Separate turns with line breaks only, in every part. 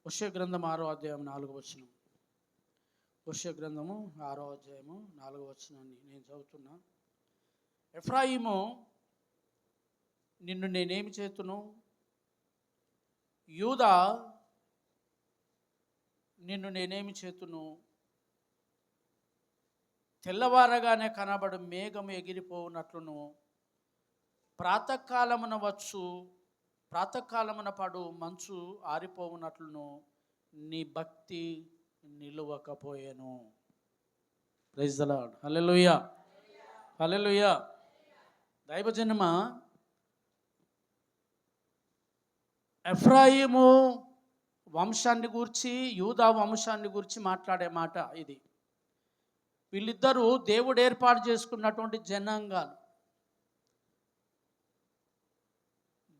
హోషేయ గ్రంథం 6వ అధ్యాయం 4వ వచనం. హోషేయ గ్రంథము 6వ అధ్యాయము 4వ వచనాన్ని నేను చదువుతున్నా. ఎఫ్రాయిము, నిన్ను నేనేమి చేతును? యూదా, నిన్ను నేనేమి చేతును? తెల్లవారగానే కనబడు మేఘము ఎగిరిపోవునట్లును, ప్రాతకాలమున పడు మంచు ఆరిపోవునట్లును నీ భక్తి నిలువకపోయెను. Praise the lord. హల్లెలూయా, హల్లెలూయా. దైవజనమా, ఎఫ్రాయిము వంశాన్ని గూర్చి, యూదా వంశాన్ని గూర్చి మాట్లాడే మాట ఇది. వీళ్ళిద్దరూ దేవుడు ఏర్పాటు చేసుకున్నటువంటి జనాంగాలు.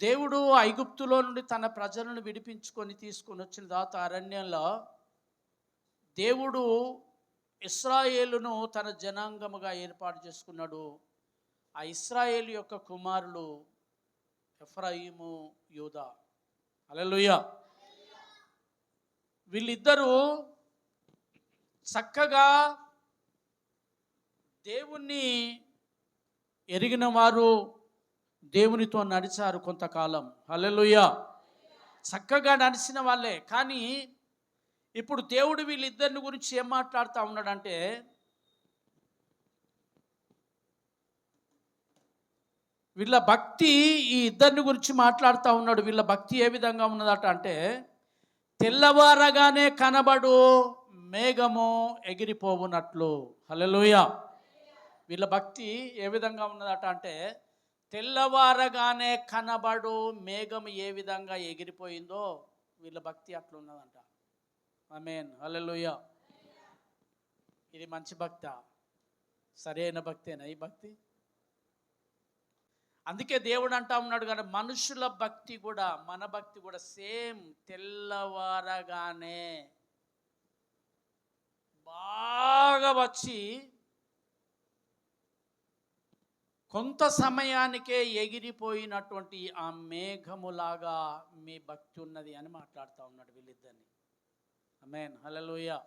దేవుడు ఐగుప్తులో నుండి తన ప్రజలను విడిపించుకొని తీసుకొని వచ్చిన తర్వాత అరణ్యంలో దేవుడు ఇశ్రాయేలును తన జనాంగముగా ఏర్పాటు చేసుకున్నాడు. ఆ ఇశ్రాయేలు యొక్క కుమారులు ఎఫ్రాయిము, యూదా. హల్లెలూయా. వీళ్ళిద్దరూ చక్కగా దేవుణ్ణి ఎరిగిన వారు, దేవునితో నడిచారు కొంతకాలం. హల్లెలూయా. చక్కగా నడిచిన వాళ్ళే. కానీ ఇప్పుడు దేవుడు వీళ్ళిద్దరిని గురించి ఏం మాట్లాడుతూ ఉన్నాడంటే, వీళ్ళ భక్తి, ఈ ఇద్దరిని గురించి మాట్లాడుతూ ఉన్నాడు. వీళ్ళ భక్తి ఏ విధంగా ఉన్నదట అంటే, తెల్లవారగానే కనబడు మేఘము ఎగిరిపోవునట్లు. హల్లెలూయా. వీళ్ళ భక్తి ఏ విధంగా ఉన్నదట అంటే, తెల్లవారగానే కనబడు మేఘం ఏ విధంగా ఎగిరిపోయిందో వీళ్ళ భక్తి అట్లా ఉన్నదంట. ఆమేన్, హల్లెలూయా. ఇది మంచి భక్తి, సరైన భక్తేనా ఈ భక్తి? అందుకే దేవుడు అంటా ఉన్నాడు కదా, మనుషుల భక్తి కూడా, మన భక్తి కూడా సేమ్. తెల్లవారగానే బాగా వచ్చి కొంత సమయానికే ఎగిరిపోయినటువంటి ఆ మేఘములాగా మీ భక్తి ఉన్నది అని మాట్లాడుతూ ఉన్నాడు వీళ్ళిద్దరిని. ఆమేన్, హల్లెలూయా,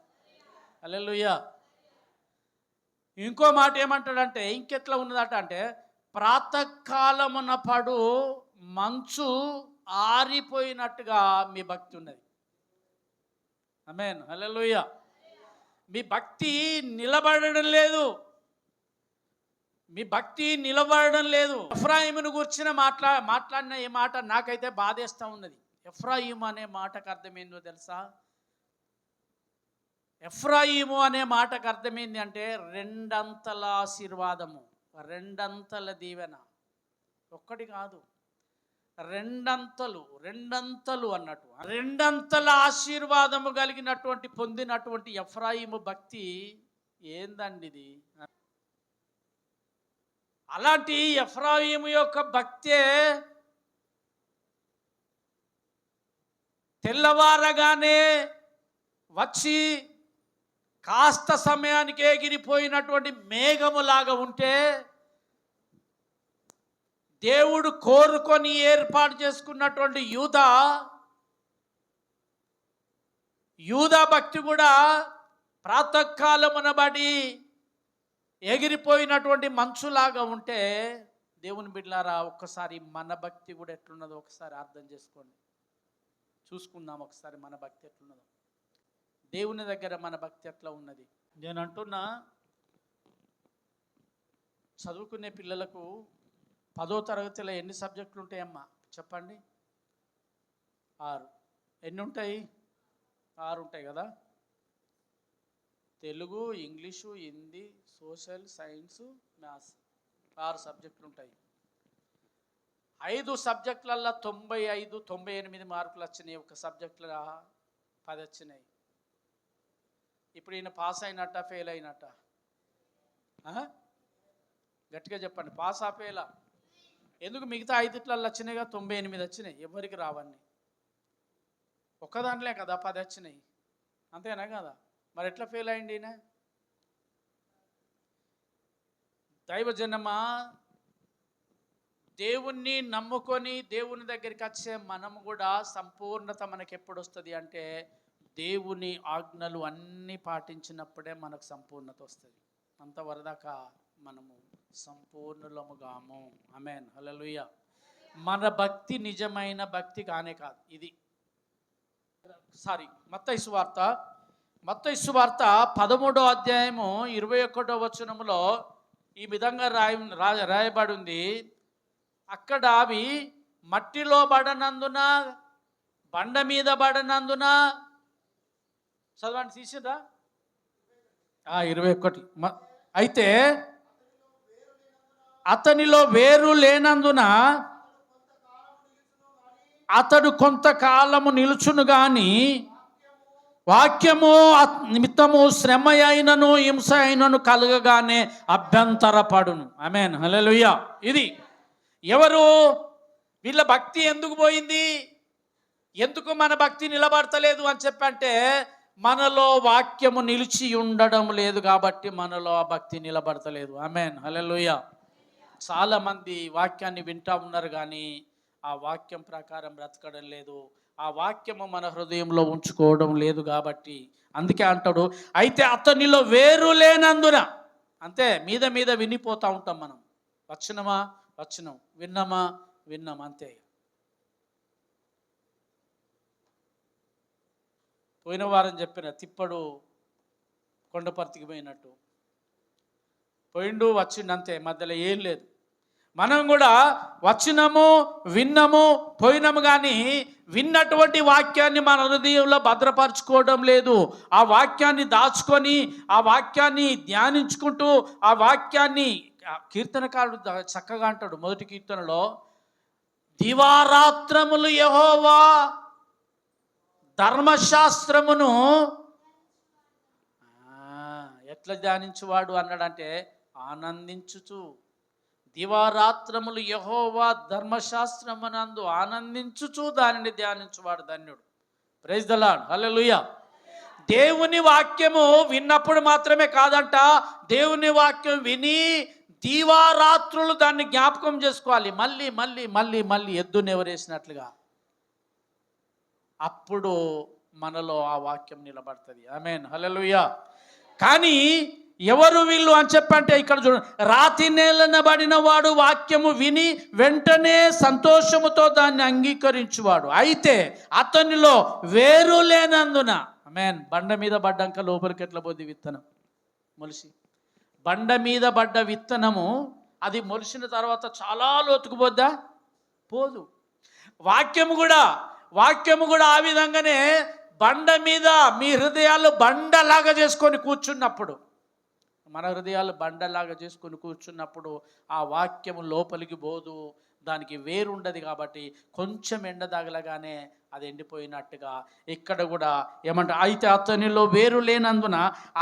హల్లెలూయా. ఇంకో మాట ఏమంటాడంటే, ఇంకెట్లా ఉన్నదట అంటే, ప్రాతకాలమున పడు మంచు ఆరిపోయినట్టుగా మీ భక్తి ఉన్నది. ఆమేన్, హల్లెలూయా. మీ భక్తి నిలబడడం లేదు. మీ భక్తి నిలబడడం లేదు. ఎఫ్రాయిమును గురించిన మాట్లాడిన ఈ మాట నాకైతే బాధేస్తూ ఉన్నది. ఎఫ్రాయిము అనే మాటకు అర్థమైందో తెలుసా? ఎఫ్రాయిము అనే మాటకు అర్థమైంది అంటే రెండంతల ఆశీర్వాదము, రెండంతల దీవెన. ఒక్కటి కాదు, రెండంతలు అన్నట్టు. రెండంతల ఆశీర్వాదము కలిగినటువంటి, పొందినటువంటి ఎఫ్రాయిము భక్తి ఏందండి ఇది? అలాంటి ఎఫ్రాయిము యొక్క భక్తే తెల్లవారగానే వచ్చి కాస్త సమయానికి ఎగిరిపోయినటువంటి మేఘములాగా ఉంటే, దేవుడు కోరుకొని ఏర్పాటు చేసుకున్నటువంటి యూదా భక్తి కూడా ప్రాతకాలమున బడి ఎగిరిపోయినటువంటి మంచులాగా ఉంటే, దేవుని బిడ్డలారా, ఒక్కసారి మన భక్తి కూడా ఎట్లున్నదో ఒకసారి అర్థం చేసుకోండి. చూసుకుందాం ఒకసారి మన భక్తి ఎట్లున్నదో. దేవుని దగ్గర మన భక్తి ఎట్లా ఉన్నది? నేను అంటున్నా, చదువుకునే పిల్లలకు 10వ తరగతిలో ఎన్ని సబ్జెక్టులు ఉంటాయమ్మా చెప్పండి? 6. ఎన్ని ఉంటాయి? 6 ఉంటాయి కదా. Telugu, English, Hindi, social, science, maths, 6 సబ్జెక్టులు ఉంటాయి. 5 సబ్జెక్టులల్లో 95, 98 మార్కులు వచ్చినాయి. ఒక సబ్జెక్టులో 10 వచ్చినాయి. ఇప్పుడు ఈయన పాస్ అయినట్ట, ఫెయిల్ అయినట్ట? గట్టిగా చెప్పండి, పాస్ ఆ ఫెయిలా? ఎందుకు? మిగతా 5 వచ్చినాయిగా, 98 వచ్చినాయి. ఎవరికి రావన్నీ ఒక్కదాంట్లే కదా 10 వచ్చినాయి, అంతేనా కదా? మరి ఎట్లా ఫెయిల్ అయ్యింది ఈయన? దైవజనమా, దేవుణ్ణి నమ్ముకొని దేవుని దగ్గరికి వచ్చే మనం కూడా సంపూర్ణత మనకి ఎప్పుడు వస్తుంది అంటే దేవుని ఆజ్ఞలు అన్నీ పాటించినప్పుడే మనకు సంపూర్ణత వస్తుంది. అంతవరదాకా మనము సంపూర్ణులముగాము. ఆమేన్, హల్లెలూయా. మన భక్తి నిజమైన భక్తి కానే కాదు. ఇది మత్తయి సువార్త 13వ అధ్యాయము 21వ వచనములో ఈ విధంగా రాయబడి ఉంది. అక్కడ అవి మట్టిలో పడనందున, బండ మీద పడనందున, చదవండి తీసిందా 21. అయితే అతనిలో వేరు లేనందున అతడు కొంతకాలము నిలుచును గాని వాక్యము నిమిత్తము శ్రమ అయినను హింస అయినను కలగగానే అభ్యంతరపడును. ఆమేన్, హల్లెలూయా. ఇది ఎవరు? వీళ్ళ భక్తి ఎందుకు పోయింది? ఎందుకు మన భక్తి నిలబడతలేదు అని చెప్పంటే మనలో వాక్యము నిలిచి ఉండడం లేదు కాబట్టి మనలో ఆ భక్తి నిలబడతలేదు. ఆమేన్, హల్లెలూయా. చాలామంది వాక్యాన్ని వింటా ఉన్నారు కానీ ఆ వాక్యం ప్రకారం బ్రతకడం లేదు. ఆ వాక్యము మన హృదయంలో ఉంచుకోవడం లేదు కాబట్టి అందుకే అంటాడు, అయితే అతనిలో వేరు లేనందున. అంతే, మీద మీద వినిపోతూ ఉంటాం మనం. వచ్చినమా వచ్చినాం, విన్నామా విన్నాం, అంతే. పోయిన వారం చెప్పిన తిప్పడు కొండపర్తికి పోయినట్టు పోయిండు వచ్చిండు, అంతే, మధ్యలో ఏం లేదు. మనం కూడా వచ్చినాము, విన్నాము, పోయినాము కానీ విన్నటువంటి వాక్యాన్ని మన హృదయంలో భద్రపరచుకోవడం లేదు. ఆ వాక్యాన్ని దాచుకొని ఆ వాక్యాన్ని ధ్యానించుకుంటూ ఆ వాక్యాన్ని, కీర్తనకారుడు చక్కగా అంటాడు మొదటి కీర్తనలో, దివారాత్రములు యెహోవా ధర్మశాస్త్రమును ఎట్లా ధ్యానించువాడు అన్నాడంటే ఆనందించుచు. దివారాత్రములు యెహోవా ధర్మశాస్త్రమునందు ఆనందించుచు దానిని ధ్యానించువాడు ధన్యుడు. ప్రైజ్ ద లార్డ్, హల్లెలూయా. దేవుని వాక్యము విన్నప్పుడు మాత్రమే కాదంట, దేవుని వాక్యం విని దీవారాత్రులు దాన్ని జ్ఞాపకం చేసుకోవాలి. మళ్ళీ మళ్ళీ మళ్ళీ మళ్ళీ ఎద్దును ఎవరేసినట్లుగా. అప్పుడు మనలో ఆ వాక్యం నిలబడుతుంది. ఆమేన్, హల్లెలూయా. కానీ ఎవరు వీళ్ళు అని చెప్పంటే ఇక్కడ చూడండి, రాతి నేలనబడిన వాడు వాక్యము విని వెంటనే సంతోషముతో దాన్ని అంగీకరించువాడు, అయితే అతనిలో వేరు లేనందున. ఆమేన్. బండ మీద పడ్డాక లోపలికి ఎట్లా పోద్ది విత్తనం? మొలిసి. బండ మీద పడ్డ విత్తనము అది మొలిసిన తర్వాత చాలా లోతుకు పోద్దా? పోదు. వాక్యము కూడా ఆ విధంగానే బండ మీద మీ హృదయాలు బండలాగా చేసుకొని కూర్చున్నప్పుడు, మన హృదయాలు బండలాగా చేసుకొని కూర్చున్నప్పుడు ఆ వాక్యము లోపలికి పోదు, దానికి వేరు ఉండదు. కాబట్టి కొంచెం ఎండ తగలగానే అది ఎండిపోయినట్టుగా ఇక్కడ కూడా ఏమంటే, అయితే అతనిలో వేరు లేనందున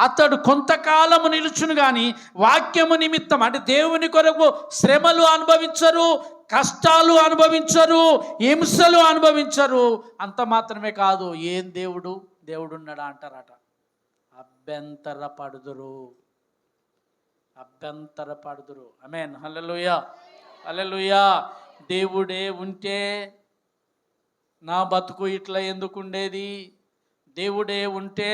అతడు కొంతకాలము నిలుచును కానీ వాక్యము నిమిత్తం, అంటే దేవుని కొరకు శ్రమలు అనుభవించరు, కష్టాలు అనుభవించరు, హింసలు అనుభవించరు. అంత మాత్రమే కాదు, ఏం దేవుడున్నాడా అంటారట, అభ్యంతరపడుదురు. ఆమేన్, హల్లెలూయా, హల్లెలూయా. దేవుడే ఉంటే నా బతుకు ఇట్లా ఎందుకు ఉండేది? దేవుడే ఉంటే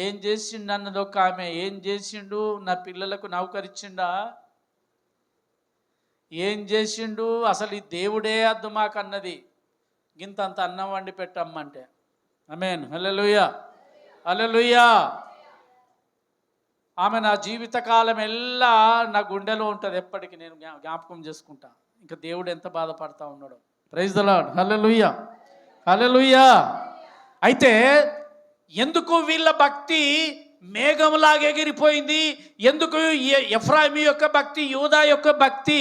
ఏం చేసిండు అన్నది ఒక ఆమె. ఏం చేసిండు? నా పిల్లలకు నౌకరిచ్చిండా? ఏం చేసిండు? అసలు ఈ దేవుడే అద్దు మాకు అన్నది. గింతంత అన్నం వండి పెట్టమ్మంటే. ఆమేన్, హల్లెలూయా, హల్లెలూయా. ఆమె నా జీవితకాలం ఎల్లా నా గుండెలో ఉంటుంది, ఎప్పటికీ నేను జ్ఞాపకం చేసుకుంటా. ఇంకా దేవుడు ఎంత బాధపడతా ఉన్నాడో. ప్రైజ్ ద లార్డ్, హల్లెలూయా, హల్లెలూయా. అయితే ఎందుకు వీళ్ళ భక్తి మేఘంలాగా ఎగిరిపోయింది? ఎందుకు ఎఫ్రాయిము యొక్క భక్తి, యూదా యొక్క భక్తి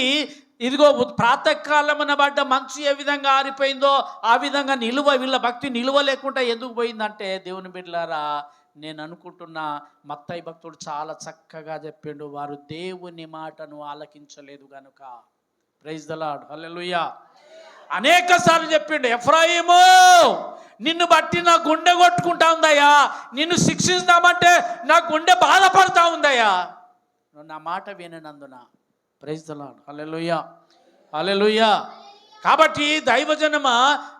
ఇదిగో ప్రాతకాలమున పడ్డ మంచు ఏ విధంగా ఆరిపోయిందో ఆ విధంగా వీళ్ళ భక్తి నిలువ లేకుండా ఎందుకు పోయిందంటే, దేవుని బిడ్డలారా, నేను అనుకుంటున్నా మత్తయి భక్తుడు చాలా చక్కగా చెప్పిండు, వారు దేవుని మాటను ఆలకించలేదు గనుక. ప్రైజ్ ద లార్డ్, హల్లెలూయా. అనేక సార్లు చెప్పిండు, ఎఫ్రాయిము నిన్ను బట్టి నా గుండె కొట్టుకుంటా ఉందయ్యా, నిన్ను శిక్షిస్తామంటే నా గుండె బాధపడతా ఉందయ్యా, నువ్వు నా మాట వినందున. ప్రైజ్ ద లార్డ్, హల్లెలూయా, హల్లెలూయా. కాబట్టి దైవజనమ,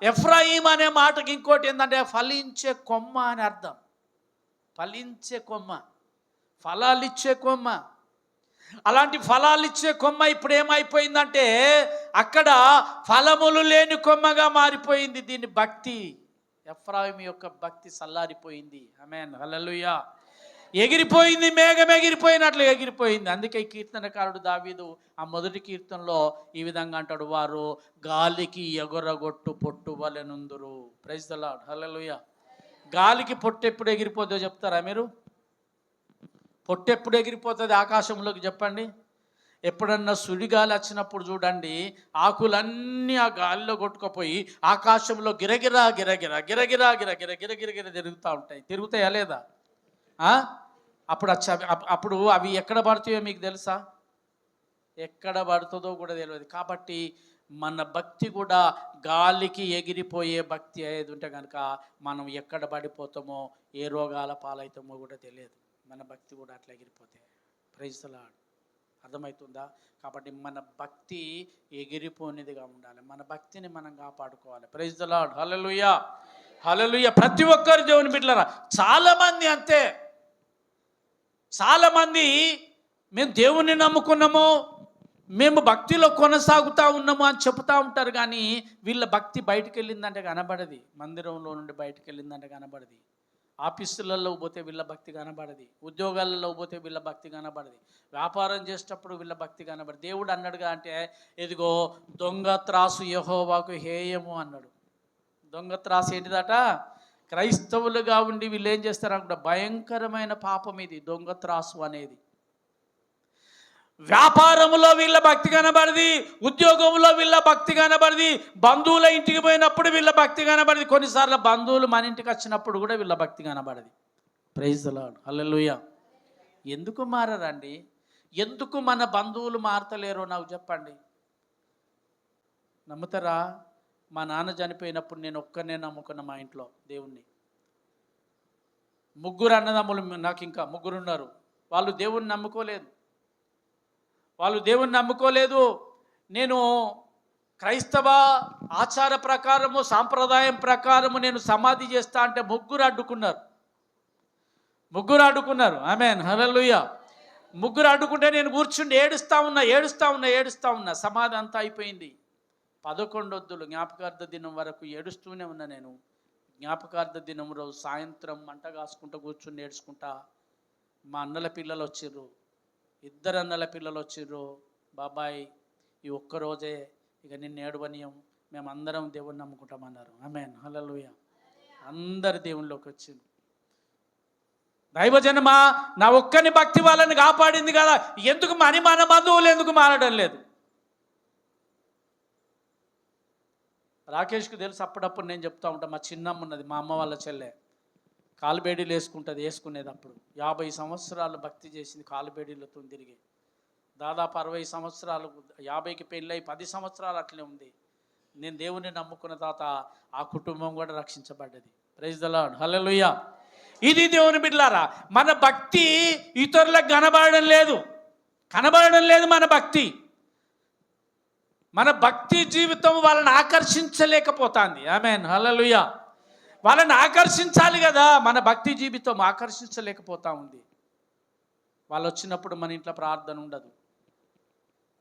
ఎఫ్రాయిం అనే మాటకి ఇంకోటి ఏంటంటే ఫలించే కొమ్మ అని అర్థం. ఫలించే కొమ్మ, ఫలాలు ఇచ్చే కొమ్మ. అలాంటి ఫలాలు ఇచ్చే కొమ్మ ఇప్పుడు ఏమైపోయిందంటే అక్కడ ఫలములు లేని కొమ్మగా మారిపోయింది. దీని భక్తి, ఎఫ్రాయిం యొక్క భక్తి సల్లారిపోయింది. ఆమేన్, హల్లెలూయా. ఎగిరిపోయింది, మేఘం ఎగిరిపోయినట్లు ఎగిరిపోయింది. అందుకే ఈ కీర్తనకారుడు దావీదు ఆ మొదటి కీర్తనలో ఈ విధంగా అంటాడు, వారు గాలికి ఎగరగొట్టు పొట్టు వలెనుందురు. ప్రైజ్ ది లార్డ్, హల్లెలూయా. గాలికి పొట్టు ఎప్పుడు ఎగిరిపోతుందో చెప్తారా మీరు? పొట్టు ఎప్పుడు ఎగిరిపోతుంది ఆకాశంలోకి చెప్పండి. ఎప్పుడన్నా సుడిగాలి వచ్చినప్పుడు చూడండి, ఆకులన్నీ ఆ గాలిలో కొట్టుకుపోయి ఆకాశంలో గిరగిరా గిరగిరా గిరగిరా గిరగిర గిరగిరగిర తిరుగుతూ ఉంటాయి. తిరుగుతాయా లేదా? అప్పుడు అవి ఎక్కడ పడుతాయో మీకు తెలుసా? ఎక్కడ పడుతుందో కూడా తెలియదు. కాబట్టి మన భక్తి కూడా గాలికి ఎగిరిపోయే భక్తి అయ్యేది ఉంటే కనుక మనం ఎక్కడ పడిపోతామో, ఏ రోగాల పాలవుతామో కూడా తెలియదు. మన భక్తి కూడా అట్లా ఎగిరిపోతే. ప్రైజ్ ది లార్డ్, అర్థమవుతుందా? కాబట్టి మన భక్తి ఎగిరిపోనిదిగా ఉండాలి. మన భక్తిని మనం కాపాడుకోవాలి. ప్రైజ్ ది లార్డ్, హల్లెలూయా, హల్లెలూయా. ప్రతి ఒక్కరు దేవుని బిడ్డలారా, చాలామంది అంతే. చాలామంది మేము దేవుణ్ణి నమ్ముకున్నాము, మేము భక్తిలో కొనసాగుతూ ఉన్నాము అని చెప్తూ ఉంటారు. కానీ వీళ్ళ భక్తి బయటికి వెళ్ళిందంటే కనబడది. మందిరంలో నుండి బయటికి వెళ్ళిందంటే కనబడది. ఆఫీసులలో పోతే వీళ్ళ భక్తి కనబడది. ఉద్యోగాలలో పోతే వీళ్ళ భక్తి కనబడది. వ్యాపారం చేసేటప్పుడు వీళ్ళ భక్తి కనబడదు. దేవుడు అన్నాడుగా అంటే, ఇదిగో దొంగ త్రాసు యెహోవాకు హేయము అన్నాడు. దొంగ త్రాసు ఏంటిదట? క్రైస్తవులుగా ఉండి వీళ్ళు ఏం చేస్తారనుకుంటా, భయంకరమైన పాపం ఇది దొంగ త్రాసు అనేది. వ్యాపారంలో వీళ్ళ భక్తి కనబడది, ఉద్యోగంలో వీళ్ళ భక్తి కనబడది, బంధువుల ఇంటికి పోయినప్పుడు వీళ్ళ భక్తి కనబడది, కొన్నిసార్లు బంధువులు మన ఇంటికి వచ్చినప్పుడు కూడా వీళ్ళ భక్తి కనబడది. ప్రైజ్ ది లార్డ్, హల్లెలూయా. ఎందుకు మారారండి? ఎందుకు మన బంధువులు మారతలేరో నాకు చెప్పండి. నమ్ముతారా? మా నాన్న చనిపోయినప్పుడు నేను ఒక్కనే నమ్ముకున్న మా ఇంట్లో దేవుణ్ణి. ముగ్గురు అన్నదమ్ములు, నాకు ఇంకా ముగ్గురు ఉన్నారు. వాళ్ళు దేవుణ్ణి నమ్ముకోలేదు. నేను క్రైస్తవ ఆచార ప్రకారము, సాంప్రదాయం ప్రకారము నేను సమాధి చేస్తా అంటే ముగ్గురు అడ్డుకున్నారు. ఆమేన్, హల్లెలూయా. ముగ్గురు అడ్డుకుంటే నేను కూర్చుండి ఏడుస్తా ఉన్నా. సమాధి అంతా అయిపోయింది. 11 వద్దులు జ్ఞాపకార్థ దినం వరకు ఏడుస్తూనే ఉన్నా. నేను జ్ఞాపకార్థ దినం రోజు సాయంత్రం మంట కాసుకుంటూ కూర్చుని ఏడ్చుకుంటా. మా అన్నల పిల్లలు వచ్చిర్రు, 2 అన్నల పిల్లలు వచ్చిర్రు. బాబాయ్, ఈ ఒక్కరోజే ఇక నిన్ను ఏడవనీయం, మేమందరం దేవుణ్ణి నమ్ముకుంటామన్నారు. ఆమేన్, హల్లెలూయా. అందరు దేవుళ్ళలోకి వచ్చింది. దైవజనమా, నా ఒక్కని భక్తి వాళ్ళని కాపాడింది కదా, ఎందుకు మన బంధువులు ఎందుకు మారడం లేదు? రాకేష్కి తెలుసు, అప్పుడప్పుడు నేను చెప్తా ఉంటాను. మా చిన్నమ్మ ఉన్నది, మా అమ్మ వాళ్ళ చెల్లె, కాలుబేడీలు వేసుకునేది. అప్పుడు 50 సంవత్సరాలు భక్తి చేసింది, కాలుబేడీలతో తిరిగి. దాదాపు 60 సంవత్సరాలు, 50కి పెళ్ళై 10 సంవత్సరాలు అట్లే ఉంది. నేను దేవుని నమ్ముకున్న తర్వాత ఆ కుటుంబం కూడా రక్షించబడ్డది. ప్రైజ్ ది లార్డ్, హల్లెలూయా. ఇది దేవుని బిడ్డలారా, మన భక్తి ఇతరులకు కనబడడం లేదు. మన భక్తి జీవితం వాళ్ళని ఆకర్షించలేకపోతుంది. ఆమేన్, హల్లెలూయా. వాళ్ళని ఆకర్షించాలి కదా, మన భక్తి జీవితం ఆకర్షించలేకపోతా ఉంది. వాళ్ళు వచ్చినప్పుడు మన ఇంట్లో ప్రార్థన ఉండదు.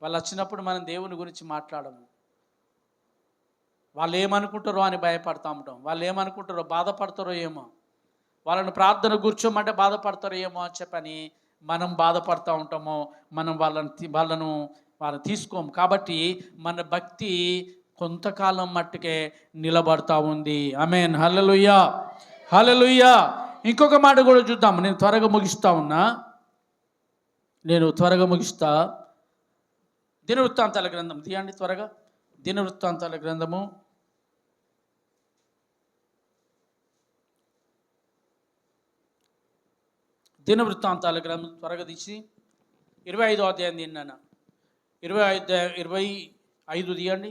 వాళ్ళు వచ్చినప్పుడు మనం దేవుని గురించి మాట్లాడము. వాళ్ళు ఏమనుకుంటారో అని భయపడతా ఉంటాం. వాళ్ళు ఏమనుకుంటారో, బాధపడతారో ఏమో, వాళ్ళని ప్రార్థన కూర్చోమంటే బాధపడతారో ఏమో అని చెప్పని మనం బాధపడతా ఉంటామో. మనం వాళ్ళను తీసుకోము. కాబట్టి మన భక్తి కొంతకాలం మట్టుకే నిలబడతా ఉంది. ఆమేన్, హల్లెలూయా, హల్లెలూయా. ఇంకొక మాట కూడా చూద్దాం. నేను త్వరగా ముగిస్తా. దినవృత్తాంతాల గ్రంథం తీయండి త్వరగా. దినవృత్తాంతాల గ్రంథము త్వరగా తీసి 25వ అధ్యాయం తీయండి. 25 తీయండి.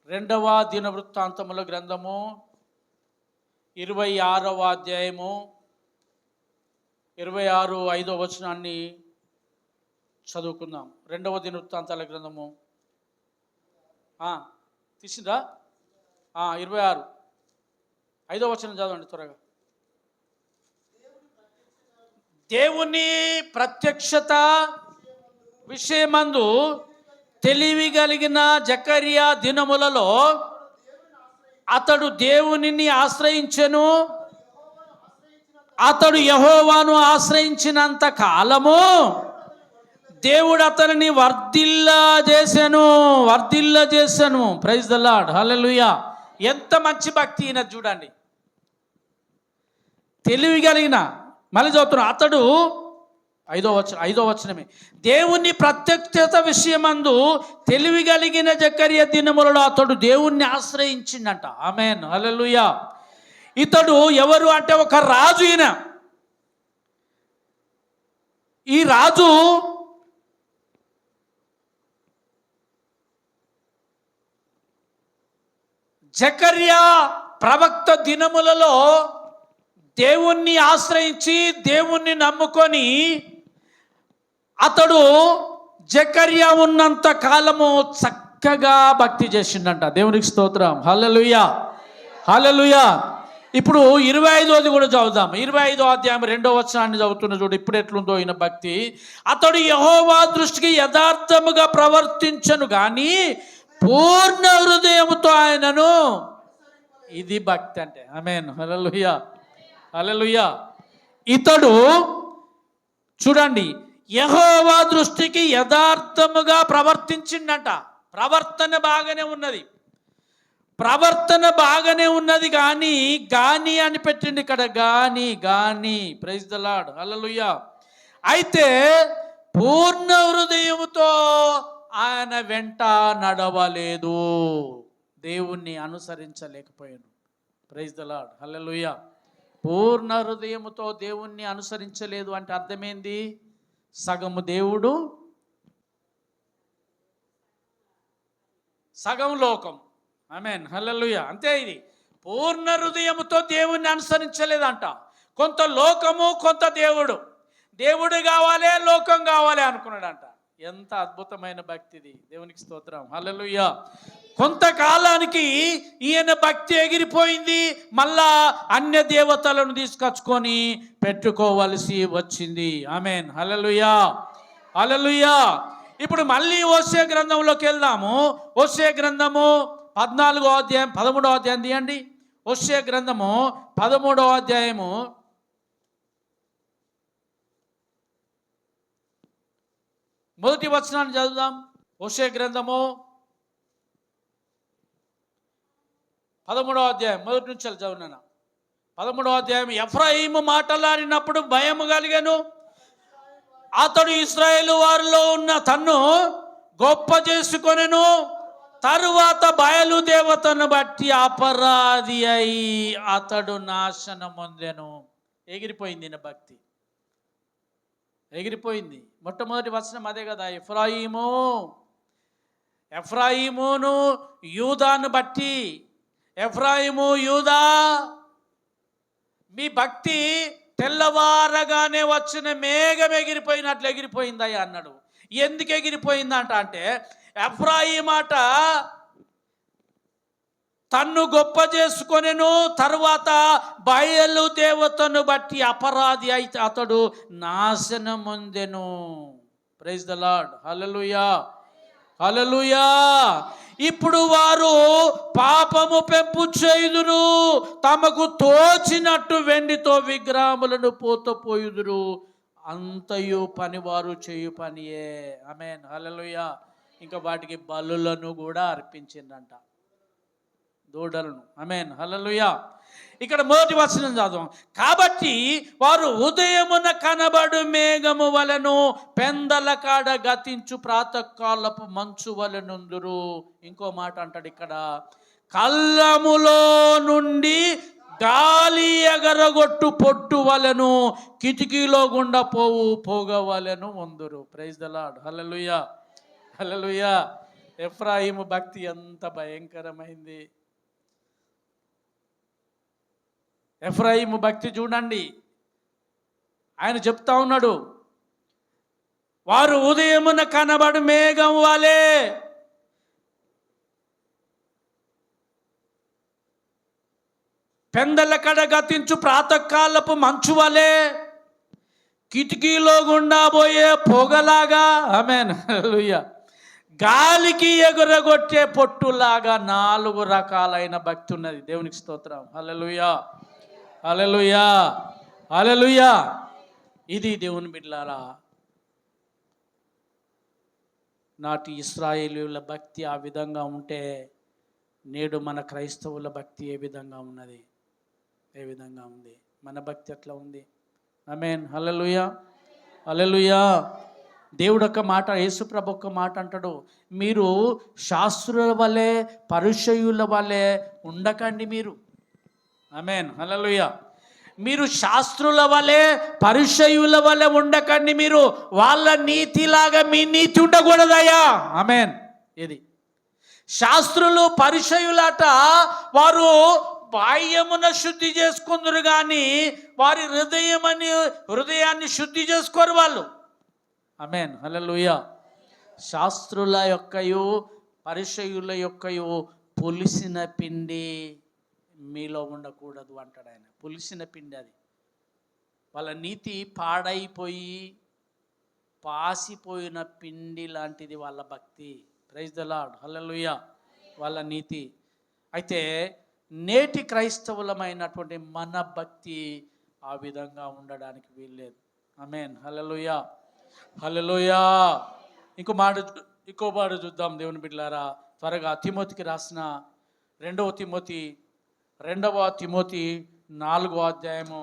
రెండవ దినవృత్తాంతముల గ్రంథము 26వ అధ్యాయము 26 వచనాన్ని చదువుకుందాం. 2వ దినవృత్తాంతాల గ్రంథము తీసిందా? 26 5వ వచనం చదవండి త్వరగా. దేవుని ప్రత్యక్షత విషయమందు తెలివి కలిగిన జకర్యా దినములలో అతడు దేవునిని ఆశ్రయించెను. అతడు యెహోవాను ఆశ్రయించినంత కాలము దేవుడు అతనిని వర్ధిల్ల చేశాను. ప్రైజ్ ద లార్డ్, హల్లెలూయా. ఎంత మంచి భక్తి ఈయన చూడండి. తెలివి కలిగిన, మళ్ళీ చదువుతున్నాను, అతడు 5వ వచనమే, దేవుని ప్రత్యక్షత విషయమందు తెలివి కలిగిన జకర్యా దినములలో అతడు దేవుణ్ణి ఆశ్రయించిందంట. ఆమేన్, హల్లెలూయా. ఇతడు ఎవరు అంటే ఒక రాజు. ఈయన ఈ రాజు జకర్యా ప్రవక్త దినములలో దేవుణ్ణి ఆశ్రయించి దేవుణ్ణి నమ్ముకొని అతడు జకర్యా ఉన్నంత కాలము చక్కగా భక్తి చేసిండంట. దేవునికి స్తోత్రం, హల్లెలూయా, హల్లెలూయా. ఇప్పుడు 25ది కూడా చదువుదాం. 25వ అధ్యాయం 2వ వచనాన్ని చదువుతున్న చూడు, ఇప్పుడు ఎట్లుందో ఈయన భక్తి. అతడు యెహోవా దృష్టికి యథార్థముగా ప్రవర్తించను గాని పూర్ణ హృదయముతో ఆయనను, ఇది భక్తి అంటే. ఆమేన్, హల్లెలూయా, హల్లెలూయా. ఇతడు చూడండి, యెహోవా దృష్టికి యథార్థముగా ప్రవర్తించిండంట. ప్రవర్తన బాగానే ఉన్నది గాని అని పెట్టింది ఇక్కడ. గాని ప్రైజ్ ద లార్డ్, హల్లెలూయా. అయితే పూర్ణ హృదయముతో ఆయన వెంట నడవలేదు, దేవుణ్ణి అనుసరించలేకపోయాను. ప్రైజ్ ద లార్డ్, హల్లెలూయా. పూర్ణ హృదయముతో దేవుణ్ణి అనుసరించలేదు అంటే అర్థమైంది, సగము దేవుడు సగం లోకం. ఆమేన్, హల్లెలూయా. అంతే, ఇది పూర్ణ హృదయముతో దేవుణ్ణి అనుసరించలేదంట. కొంత లోకము, కొంత దేవుడు కావాలి, లోకం కావాలి అనుకున్నాడంట. ఎంత అద్భుతమైన భక్తిది, దేవునికి స్తోత్రం, హల్లెలూయా. కొంతకాలానికి ఈయన భక్తి ఎగిరిపోయింది, మళ్ళా అన్య దేవతలను తీసుకొచ్చుకొని పెట్టుకోవలసి వచ్చింది. ఆమేన్, హల్లెలూయా, హల్లెలూయా. ఇప్పుడు మళ్ళీ హోషేయ గ్రంథంలోకి వెళ్దాము. హోషేయ గ్రంథము 14వ అధ్యాయం 13వ అధ్యాయం తీయండి. హోషేయ గ్రంథము 13వ అధ్యాయము 1వ వచనాన్ని చదువుదాం. హోషేయ గ్రంథము 13వ అధ్యాయం 1 నుంచి చదువునా. 13వ అధ్యాయం, ఎఫ్రాయిము మాటలాడినప్పుడు భయము కలిగెను. అతడు ఇశ్రాయేలు వారిలో ఉన్న తన్ను గొప్ప చేసుకొనెను. తరువాత బయలు దేవతను బట్టి అపరాధి అయి అతడు నాశనమొందెను. ఎగిరిపోయింది నా భక్తి, ఎగిరిపోయింది. మొట్టమొదటి వచనం అదే కదా, ఎఫ్రాయిమును యూదాను బట్టి. ఎఫ్రాయిము, యూదా, మీ భక్తి తెల్లవారగానే వచ్చిన మేఘం ఎగిరిపోయినట్లు ఎగిరిపోయిందయ్యా అన్నాడు. ఎందుకు ఎగిరిపోయిందంట అంటే, ఎఫ్రాయిమాట తన్ను గొప్ప చేసుకొనెను, తరువాత బయలు దేవతను బట్టి అపరాధి అయితే అతడు నాశనమొందెను. ప్రైజ్ ద లార్డ్, హల్లెలూయా, హల్లెలూయా. ఇప్పుడు వారు పాపము పెంపు చేయుదురు, తమకు తోచినట్టు వెండితో విగ్రహములను పోతపోయుదురు, అంతయు పని వారు చేయు పనియే. ఆమేన్, హల్లెలూయా. ఇంకా వాటికి బలులను కూడా అర్పించిందంట, దూడలను. ఆమేన్, హల్లెలూయా. ఇక్కడ 1వ వచనం చదువు. కాబట్టి వారు ఉదయమున కనబడు మేఘము వలెను, పెందల కాడ గతించు ప్రాతకాలపు మంచు వలెనుందురు. ఇంకో మాట అంటాడు ఇక్కడ, కళ్ళములో నుండి గాలి ఎగరగొట్టు పొట్టు వలెను, కిటికీలో గుండా పోవు పొగ వలెను ఉందురు. ప్రైజ్ ద లార్డ్, హల్లెలూయా, హల్లెలూయా. ఎఫ్రాయిము భక్తి ఎంత భయంకరమైంది. ఎఫ్రాయిము భక్తి చూడండి, ఆయన చెప్తా ఉన్నాడు, వారు ఉదయమున కనబడు మేఘం వలె పెందల కడ గతించు ప్రాతకాలపు మంచు వలె కిటికీలో గుండా పోయే పొగలాగా, ఆమేన్ హల్లెలూయా, గాలికి ఎగురగొట్టే పొట్టులాగా 4 రకాలైన భక్తి ఉన్నది. దేవునికి స్తోత్రం. హల్లెలూయా, హల్లెలూయా, హల్లెలూయా. ఇది దేవుని బిడ్డలారా, నాటి ఇశ్రాయేలీయుల భక్తి ఆ విధంగా ఉంటే నేడు మన క్రైస్తవుల భక్తి ఏ విధంగా ఉన్నది, ఏ విధంగా ఉంది, మన భక్తి ఎట్లా ఉంది? ఆమేన్ హల్లెలూయా, హల్లెలూయా. దేవుడు ఒక మాట, యేసుప్రభు ఒక మాట అంటాడు, మీరు శాస్త్రుల వలె పరిసయ్యుల వలె ఉండకండి మీరు. ఆమేన్ హల్లెలూయా. మీరు శాస్త్రుల వలె పరిసయ్యుల వలె ఉండకండి, మీరు వాళ్ళ నీతిలాగా మీ నీతి ఉండకూడదయ్యా. ఆమేన్. ఇది శాస్త్రులు పరిసయ్యులట, వారు బాహ్యమున శుద్ధి చేసుకుందరు కానీ వారి హృదయాన్ని శుద్ధి చేసుకోరు వాళ్ళు. ఆమేన్ హల్లెలూయా. శాస్త్రుల యొక్కయు పరిసయ్యుల యొక్కయు పులిసిన పిండి మీలో ఉండకూడదు అంటాడు ఆయన. పులిసిన పిండి అది. వాళ్ళ నీతి పాడైపోయి పాసిపోయిన పిండి లాంటిది వాళ్ళ భక్తి. ప్రైజ్ ద లార్డ్, హల్లెలూయా. వాళ్ళ నీతి. అయితే నేటి క్రైస్తవులమైనటువంటి మన భక్తి ఆ విధంగా ఉండడానికి వీల్లేదు. ఆమేన్ హల్లెలూయా, హల్లెలూయా. ఇంకో మాట చూద్దాం దేవుని బిడ్డలారా త్వరగా. తిమోతికి రాసిన 2వ తిమోతి 4వ అధ్యాయము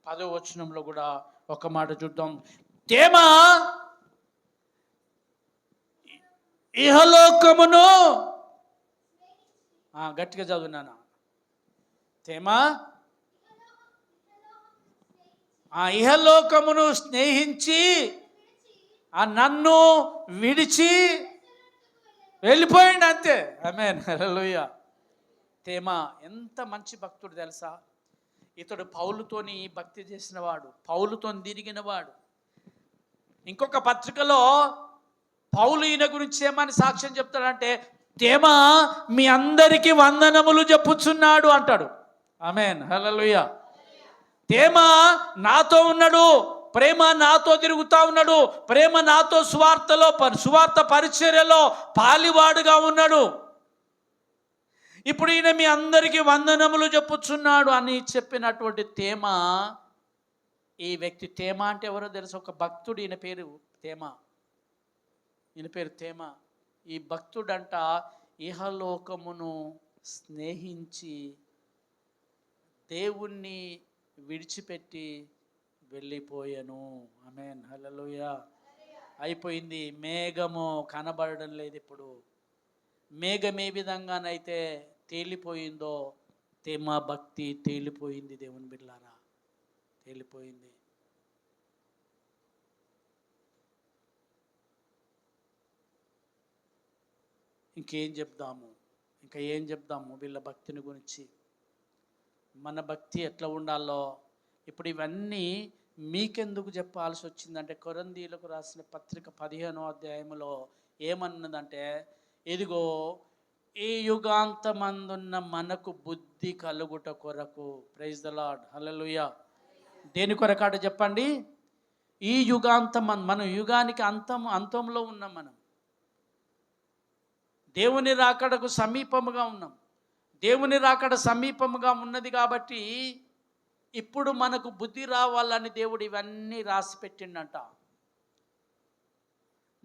10వ వచనంలో కూడా ఒక మాట చూద్దాం. తేమా ఇహలోకమును, గట్టిగా చదువునానా, తేమా ఇహలోకమును స్నేహించి నన్ను విడిచి వెళ్ళిపోయింది అంతే. ఆమేన్ హల్లెలూయా. తేమా ఎంత మంచి భక్తుడు తెలుసా? ఇతడు పౌలుతోని భక్తి చేసినవాడు, పౌలుతో తిరిగినవాడు. ఇంకొక పత్రికలో పౌలు ఈయన గురించి ఏమని సాక్ష్యం చెప్తాడంటే, తేమా మీ అందరికీ వందనములు చెప్పుచున్నాడు అంటాడు. ఆమేన్ హల్లెలూయా. తేమా నాతో ఉన్నాడు, ప్రేమ నాతో తిరుగుతూ ఉన్నాడు, ప్రేమ నాతో సువార్త పరిచర్యలో పాలివాడుగా ఉన్నాడు. ఇప్పుడు ఈయన మీ అందరికీ వందనములు చెప్పుచున్నాడు అని చెప్పినటువంటి తేమా, ఈ వ్యక్తి తేమా అంటే ఎవరో తెలుసు? ఒక భక్తుడు. ఈయన పేరు తేమా. ఈ భక్తుడంట ఇహలోకమును స్నేహించి దేవుణ్ణి విడిచిపెట్టి వెళ్ళిపోయాను. ఆమేన్ హల్లెలూయా. అయిపోయింది. మేఘము కనబడడం లేదు. ఇప్పుడు మేఘం ఏ విధంగానైతే తేలిపోయిందో తేమా భక్తి తేలిపోయింది. దేవుని బిడ్డలారా, తేలిపోయింది. ఇంకా ఏం చెప్దాము వీళ్ళ భక్తిని గురించి? మన భక్తి ఎట్లా ఉండాలో ఇప్పుడు ఇవన్నీ మీకెందుకు చెప్పాల్సి వచ్చిందంటే, కొరింథీయులకు రాసిన పత్రిక 15వ అధ్యాయంలో ఏమన్నదంటే, ఇదిగో ఈ యుగాంతమందున్న మనకు బుద్ధి కలుగుట కొరకు. ప్రైజ్ ద లార్డ్, హల్లెలూయా. దేని కొరకాట చెప్పండి? ఈ మన యుగానికి అంతంలో ఉన్నాం. మనం దేవుని రాకడకు సమీపముగా ఉన్నాం. దేవుని రాకడ సమీపముగా ఉన్నది కాబట్టి ఇప్పుడు మనకు బుద్ధి రావాలని దేవుడు ఇవన్నీ రాసి పెట్టిండంట.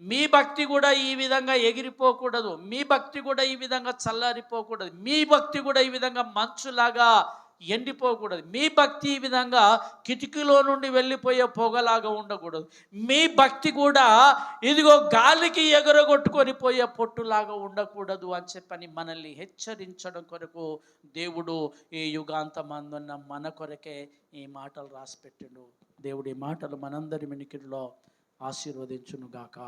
మీ భక్తి కూడా ఈ విధంగా ఎగిరిపోకూడదు, మీ భక్తి కూడా ఈ విధంగా చల్లారిపోకూడదు, మీ భక్తి కూడా ఈ విధంగా మంచులాగా ఎండిపోకూడదు, మీ భక్తి ఈ విధంగా కిటికీలో నుండి వెళ్ళిపోయే పొగలాగా ఉండకూడదు, మీ భక్తి కూడా ఇదిగో గాలికి ఎగరగొట్టుకొని పోయే పొట్టులాగా ఉండకూడదు అని చెప్పని మనల్ని హెచ్చరించడం కొరకు దేవుడు ఈ యుగాంతమందున్న మన కొరకే ఈ మాటలు రాసి పెట్టిండు. దేవుడి మాటలు మనందరి వినికిడిలో ఆశీర్వదించునుగాక.